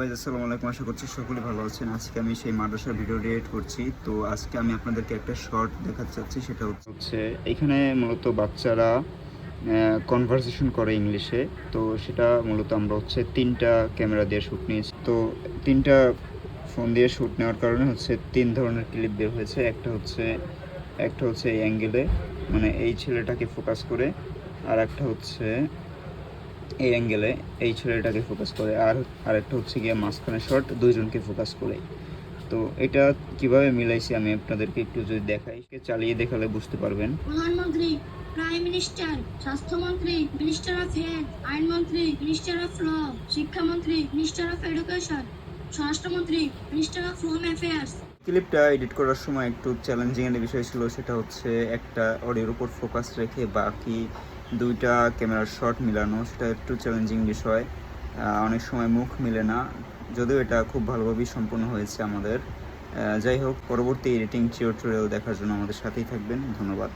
আসসালামু আলাইকুম, আশা করছি সকলে ভালো আছেন। আজকে আমি সেই মাদ্রাসার ভিডিও রিয়েক্ট করছি। তো আজকে আমি আপনাদেরকে একটা শর্ট দেখাতে চাচ্ছি, সেটা হচ্ছে এখানে মূলত বাচ্চারা কনভারসেশন করে ইংলিশে। তো সেটা মূলত আমরা তিনটা ক্যামেরা দিয়ে শ্যুট নিয়েছি। তো তিনটা ফোন দিয়ে শ্যুট নেওয়ার কারণে তিন ধরনের ক্লিপ বের হয়েছে। একটা হচ্ছে এই অ্যাঙ্গেলে, মানে এই ছেলেটাকে ফোকাস করে, আর একটা হচ্ছে এই অ্যাঙ্গেলে এই ছেলেটাকে ফোকাস করে, আর আরেকটা হচ্ছে গিয়ে মাঝখানে শট দুইজনকে ফোকাস করে। তো এটা কিভাবে মিলাইছি আমি আপনাদেরকে একটু যদি দেখাই, চালিয়ে দেখালে বুঝতে পারবেন। প্রধানমন্ত্রী, প্রাইম মিনিস্টার, স্বাস্থ্যমন্ত্রী, মিনিস্টার অফ হেলথ, আইনমন্ত্রী, মিনিস্টার অফ ল, শিক্ষামন্ত্রী, মিনিস্টার অফ এডুকেশন, স্বরাষ্ট্রমন্ত্রী, মিনিস্টার অফ হোম অ্যাফেয়ার্স। ক্লিপটা এডিট করার সময় একটু চ্যালেঞ্জিং এর বিষয় ছিল, সেটা হচ্ছে একটা অডিওর উপর ফোকাস রেখে বাকি দুইটা ক্যামেরার শট মিলানো। সেটা একটু চ্যালেঞ্জিং বিষয়। অনেক সময় মুখ মিলে না, যদিও এটা খুব ভালোভাবেই সম্পন্ন হয়েছে আমাদের। যাই হোক, পরবর্তী এডিটিং টিউটোরিয়াল দেখার জন্য আমাদের সাথেই থাকবেন। ধন্যবাদ।